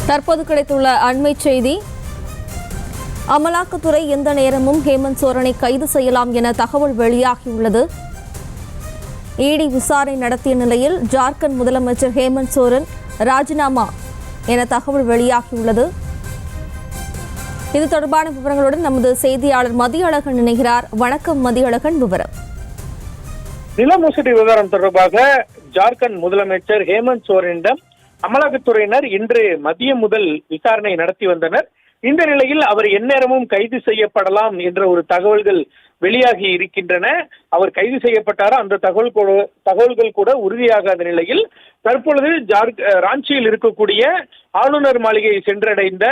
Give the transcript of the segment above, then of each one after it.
தற்போது கிடைத்துள்ள அண்மை செய்தி. அமலாக்கத்துறை எந்த நேரமும் ஹேமந்த் சோரனை கைது செய்யலாம் என தகவல் வெளியாகியுள்ளது. இடி விசாரணை நடத்திய நிலையில் ஜார்க்கண்ட் முதலமைச்சர் ஹேமந்த் சோரன் ராஜினாமா என தகவல் வெளியாகியுள்ளது. இது தொடர்பான விவரங்களுடன் நமது செய்தியாளர் மதியழகன் இணைகிறார். வணக்கம் மதியழகன், விவரம். நில மோசடி விவகாரம் தொடர்பாக ஜார்க்கண்ட் முதலமைச்சர் ஹேமந்த் சோரனிடம் அமலாக்கத்துறையினர் இன்று மதியம் முதல் விசாரணை நடத்தி வந்தனர். இந்த நிலையில் அவர் எந்நேரமும் கைது செய்யப்படலாம் என்ற ஒரு தகவல்கள் வெளியாகி இருக்கின்றன. அவர் கைது செய்யப்பட்டாரா அந்த தகவல்கள் கூட உறுதியாகாத நிலையில் தற்பொழுது ராஞ்சியில் இருக்கக்கூடிய ஆளுநர் மாளிகையை சென்றடைந்த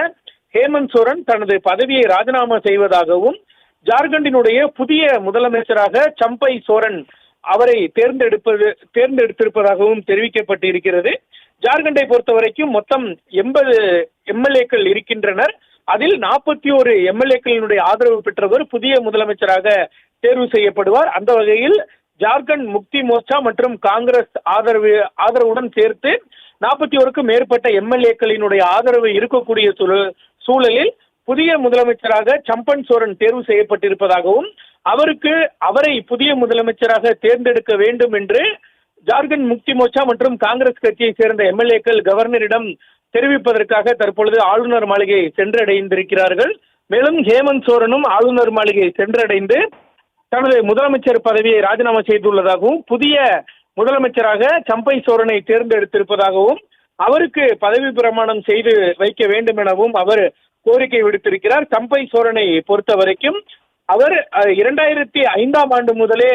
ஹேமந்த் சோரன் தனது பதவியை ராஜினாமா செய்வதாகவும் ஜார்க்கண்டினுடைய புதிய முதலமைச்சராக சம்பை சோரன் அவரை தேர்ந்தெடுத்திருப்பதாகவும் தெரிவிக்கப்பட்டிருக்கிறது. ஜார்க்கண்டை பொறுத்த வரைக்கும் மொத்தம் 80 எம்எல்ஏக்கள் இருக்கின்றனர். அதில் 41 எம்எல்ஏக்களினுடைய ஆதரவு பெற்றவர் புதிய முதலமைச்சராக தேர்வு செய்யப்படுவார். அந்த வகையில் ஜார்க்கண்ட் முக்தி மோர்ச்சா மற்றும் காங்கிரஸ் ஆதரவுடன் சேர்த்து 41க்கும் மேற்பட்ட எம்எல்ஏக்களினுடைய ஆதரவு இருக்கக்கூடிய சூழலில் புதிய முதலமைச்சராக சம்பன் சோரன் தேர்வு செய்யப்பட்டிருப்பதாகவும் அவரை புதிய முதலமைச்சராக தேர்ந்தெடுக்க வேண்டும் என்று ஜார்க்கண்ட் முக்தி மோர்ச்சா மற்றும் காங்கிரஸ் கட்சியை சேர்ந்த எம்எல்ஏக்கள் கவர்னரிடம் தெரிவிப்பதற்காக தற்பொழுது ஆளுநர் மாளிகை சென்றடைந்திருக்கிறார்கள். மேலும் ஹேமந்த் சோரனும் ஆளுநர் மாளிகை சென்றடைந்து தனது முதலமைச்சர் பதவியை ராஜினாமா செய்துள்ளதாகவும் புதிய முதலமைச்சராக சம்பை சோரனை தேர்ந்தெடுத்திருப்பதாகவும் அவருக்கு பதவி பிரமாணம் செய்து வைக்க வேண்டும் எனவும் அவர் கோரிக்கை விடுத்திருக்கிறார். சம்பை சோரனை பொறுத்த வரைக்கும் அவர் 2005ஆம் ஆண்டு முதலே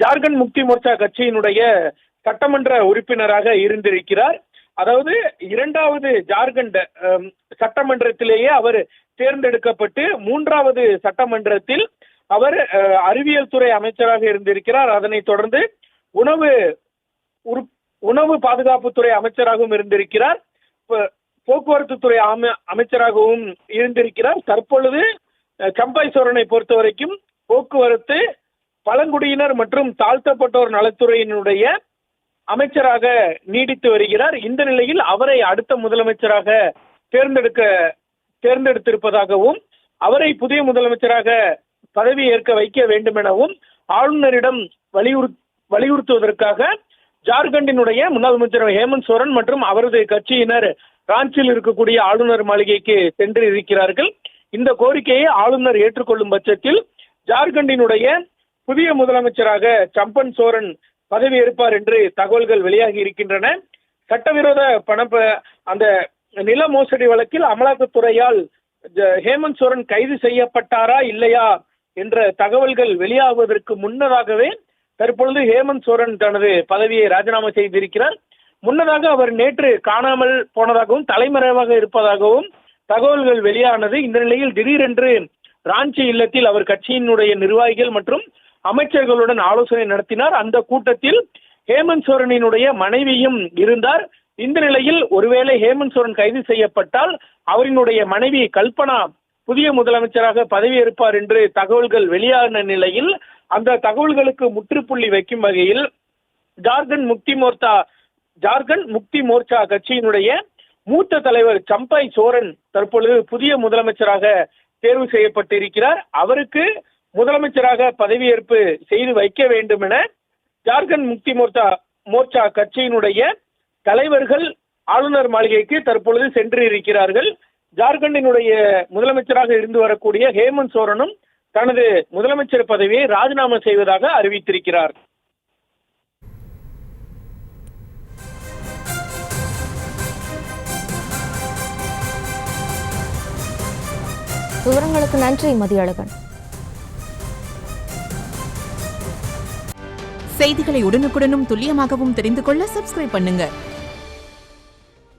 ஜார்க்கண்ட் முக்தி மோர்ச்சா கட்சியினுடைய சட்டமன்ற உறுப்பினராக இருந்திருக்கிறார். அதாவது 2வது ஜார்க்கண்ட் சட்டமன்றத்திலேயே அவர் தேர்ந்தெடுக்கப்பட்டு 3வது சட்டமன்றத்தில் அவர் அறிவியல் துறை அமைச்சராக இருந்திருக்கிறார். அதனைத் தொடர்ந்து உணவு பாதுகாப்புத்துறை அமைச்சராகவும் இருந்திருக்கிறார். போக்குவரத்து துறை அமைச்சராகவும் இருந்திருக்கிறார். தற்பொழுது சம்பை சோரனை பொறுத்த வரைக்கும் போக்குவரத்து, பழங்குடியினர் மற்றும் தாழ்த்தப்பட்டோர் நலத்துறையினுடைய அமைச்சராக நீடித்து வருகிறார். இந்த நிலையில் அவரை அடுத்த முதலமைச்சராக தேர்ந்தெடுத்திருப்பதாகவும் அவரை புதிய முதலமைச்சராக பதவி ஏற்க வைக்க வேண்டும் எனவும் ஆளுநரிடம் வலியுறுத்துவதற்காக ஜார்க்கண்டினுடைய முன்னாள் அமைச்சர் ஹேமந்த் சோரன் மற்றும் அவரது கட்சியினர் ராஞ்சியில் இருக்கக்கூடிய ஆளுநர் மாளிகைக்கு சென்று இருக்கிறார்கள். இந்த கோரிக்கையை ஆளுநர் ஏற்றுக்கொள்ளும் பட்சத்தில் ஜார்க்கண்டினுடைய புதிய முதலமைச்சராக சம்பன் சோரன் பதவி ஏற்பார் என்று தகவல்கள் வெளியாகி இருக்கின்றன. சட்டவிரோத அந்த நில மோசடி வழக்கில் அமலாக்கத்துறையால் ஹேமந்த் சோரன் கைது செய்யப்பட்டாரா இல்லையா என்ற தகவல்கள் வெளியாகுவதற்கு முன்னதாகவே தற்பொழுது ஹேமந்த் சோரன் தனது பதவியை ராஜினாமா செய்திருக்கிறார். முன்னதாக அவர் நேற்று காணாமல் போனதாகவும் தலைமறைவாக இருப்பதாகவும் தகவல்கள் வெளியானது. இந்த நிலையில் திடீரென்று ராஞ்சி இல்லத்தில் அவர் கட்சியினுடைய நிர்வாகிகள் மற்றும் அமைச்சர்களுடன் ஆலோசனை நடத்தினார். அந்த கூட்டத்தில் ஹேமந்த் சோரனினுடைய மனைவியும் இருந்தார். இந்த நிலையில் ஒருவேளை ஹேமந்த் சோரன் கைது செய்யப்பட்டால் அவரினுடைய மனைவி கல்பனா புதிய முதலமைச்சராக பதவியேற்பார் என்று தகவல்கள் வெளியான நிலையில் அந்த தகவல்களுக்கு முற்றுப்புள்ளி வைக்கும் வகையில் ஜார்க்கண்ட் முக்தி மோர்ச்சா கட்சியினுடைய மூத்த தலைவர் சம்பை சோரன் தற்பொழுது புதிய முதலமைச்சராக தேர்வு செய்யப்பட்டிருக்கிறார். அவருக்கு முதலமைச்சராக பதவியேற்பு செய்து வைக்க வேண்டும் என ஜார்க்கண்ட் முக்தி மோர்ச்சா கட்சியினுடைய தலைவர்கள் ஆளுநர் மாளிகைக்கு தற்பொழுது சென்று இருக்கிறார்கள். ஜார்க்கண்டினுடைய முதலமைச்சராக இருந்து வரக்கூடிய ஹேமந்த் சோரனும் தனது முதலமைச்சர் பதவியை ராஜினாமா செய்வதாக அறிவித்திருக்கிறார். விவரங்களுக்கு நன்றி மதியழகன். செய்திகளை உடனுக்குடனும் துல்லியமாகவும் தெரிந்து கொள்ள சப்ஸ்கிரைப் பண்ணுங்க.